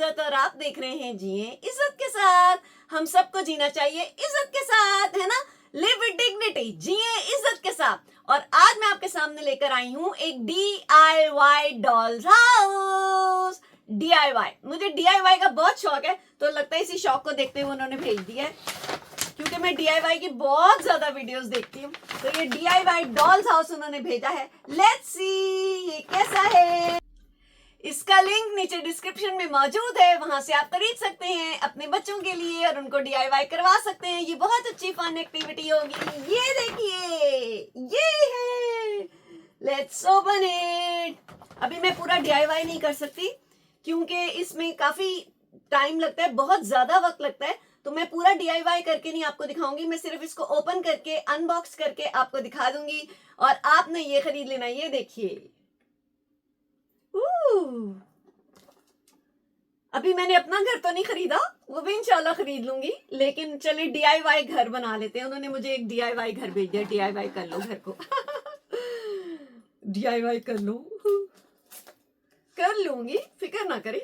इज्जत और आप देख रहे हैं जिए इज्जत के साथ। हम सबको जीना चाहिए इज्जत के साथ, है ना। लिव विद डिग्निटी, जिए इज्जत के साथ। और आज मैं आपके सामने लेकर आई हूं एक DIY डॉल्स हाउस। DIY, मुझे DIY का बहुत शौक है, तो लगता है इसी शौक को देखते हुए उन्होंने भेज दिया है, क्योंकि मैं DIY की बहुत ज्यादा वीडियोस देखती हूँ। तो ये DIY डॉल्स हाउस उन्होंने भेजा है। लेट्स सी ये कैसा है। इसका लिंक नीचे डिस्क्रिप्शन में मौजूद है, वहां से आप खरीद सकते हैं अपने बच्चों के लिए और उनको DIY करवा सकते हैं। ये बहुत अच्छी फन एक्टिविटी होगी। ये देखिए, ये है। Let's open it. अभी मैं पूरा DIY नहीं कर सकती क्योंकि इसमें काफी टाइम लगता है, बहुत ज्यादा वक्त लगता है, तो मैं पूरा DIY करके नहीं आपको दिखाऊंगी। मैं सिर्फ इसको ओपन करके अनबॉक्स करके आपको दिखा दूंगी और आपने ये खरीद लेना। ये देखिए, अभी मैंने अपना घर तो नहीं खरीदा, वो भी इंशाल्लाह खरीद लूंगी, लेकिन चलिए DIY घर बना लेते हैं। उन्होंने मुझे एक DIY घर भेज दिया। DIY कर लो घर को। DIY कर लो, कर लूंगी, फिक्र ना करें,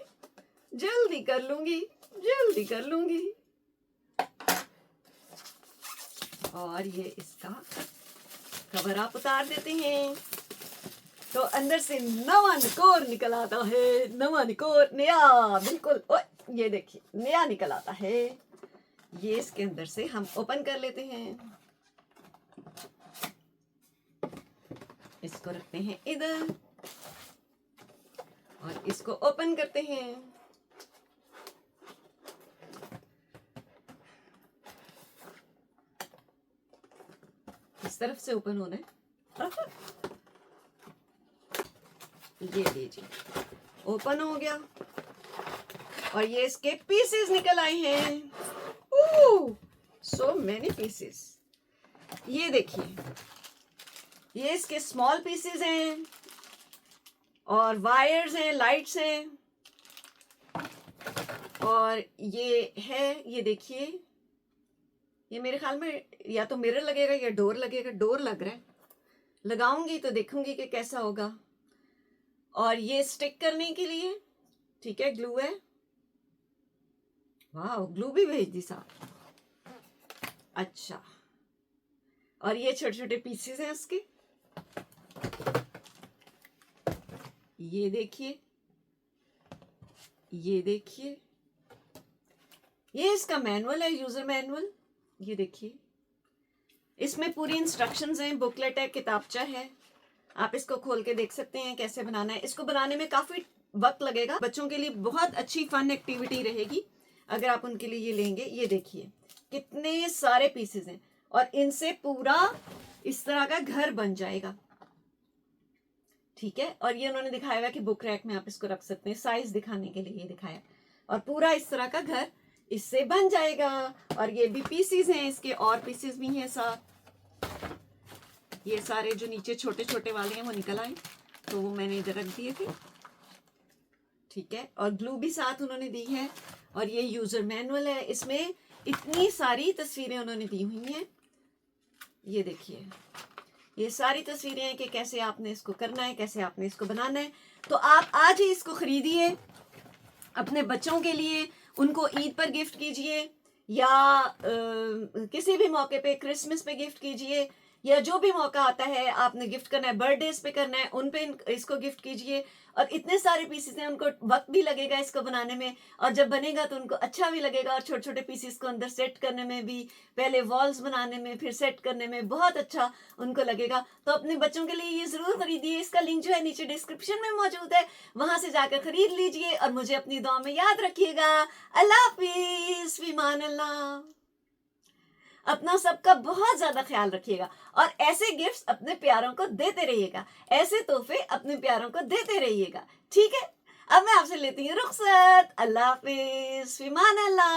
जल्दी कर लूंगी, जल्दी कर लूंगी। और ये इसका कवर आप उतार देते हैं तो अंदर से नवा निकोर निकल आता है। नवा निकोर, नया, बिल्कुल। ये देखिए, नया निकल आता है। ये इसके अंदर से हम ओपन कर लेते हैं। इसको रखते हैं इधर और इसको ओपन करते हैं। इस तरफ से ओपन होना है। ये लीजिए, ओपन हो गया और ये इसके पीसेस निकल आए हैं। So many pieces. ये देखिए, ये इसके स्मॉल पीसेस हैं और वायर्स हैं, लाइट्स हैं, और ये है, ये देखिए, ये मेरे ख्याल में या तो मिरर लगेगा या डोर लगेगा। डोर लग रहा है, लगाऊंगी तो देखूंगी कि कैसा होगा। और ये स्टिक करने के लिए, ठीक है, ग्लू है। वाह, ग्लू भी भेज दी साथ। अच्छा, और ये छोटे छोटे पीसेस हैं उसके। ये देखिए, ये देखिए, ये इसका मैनुअल है, यूजर मैनुअल। ये देखिए, इसमें पूरी इंस्ट्रक्शंस हैं, बुकलेट है, किताबचा है। आप इसको खोल के देख सकते हैं कैसे बनाना है। इसको बनाने में काफी वक्त लगेगा। बच्चों के लिए बहुत अच्छी फन एक्टिविटी रहेगी अगर आप उनके लिए ये लेंगे। ये देखिए कितने सारे पीसेस हैं और इनसे पूरा इस तरह का घर बन जाएगा, ठीक है। और ये उन्होंने दिखाया हुआ कि बुक रैक में आप इसको रख सकते हैं, साइज दिखाने के लिए ये दिखाया। और पूरा इस तरह का घर इससे बन जाएगा। और ये भी पीसेस हैं इसके, और पीसेस भी हैं साथ। ये सारे जो नीचे छोटे छोटे वाले हैं वो निकल आए, तो वो मैंने इधर रख दिए थे, ठीक है। और ग्लू भी साथ उन्होंने दी है। और ये यूजर मैनुअल है, इसमें इतनी सारी तस्वीरें उन्होंने दी हुई हैं। ये देखिए, ये सारी तस्वीरें हैं कि कैसे आपने इसको करना है, कैसे आपने इसको बनाना है। तो आप आज ही इसको खरीदिए अपने बच्चों के लिए, उनको ईद पर गिफ्ट कीजिए या किसी भी मौके पे, क्रिसमस पे गिफ्ट कीजिए, या जो भी मौका आता है आपने गिफ्ट करना है, बर्थडेज पे करना है, उन पे इसको गिफ्ट कीजिए। और इतने सारे पीसेस हैं, उनको वक्त भी लगेगा इसको बनाने में, और जब बनेगा तो उनको अच्छा भी लगेगा। और छोटे छोटे पीसेस को अंदर सेट करने में भी, पहले वॉल्स बनाने में, फिर सेट करने में बहुत अच्छा उनको लगेगा। तो अपने बच्चों के लिए ये जरूर खरीदिए। इसका लिंक जो है नीचे डिस्क्रिप्शन में मौजूद है, वहां से जाकर खरीद लीजिए और मुझे अपनी दुआ में याद रखिएगा। अल्लाह हाफिज, फीमान अल्लाह। अपना सबका बहुत ज्यादा ख्याल रखिएगा और ऐसे गिफ्ट्स अपने प्यारों को देते रहिएगा, ऐसे तोहफे अपने प्यारों को देते रहिएगा, ठीक है। अब मैं आपसे लेती हूँ रुखसत। अल्लाह हाफिज, फीमान अल्लाह।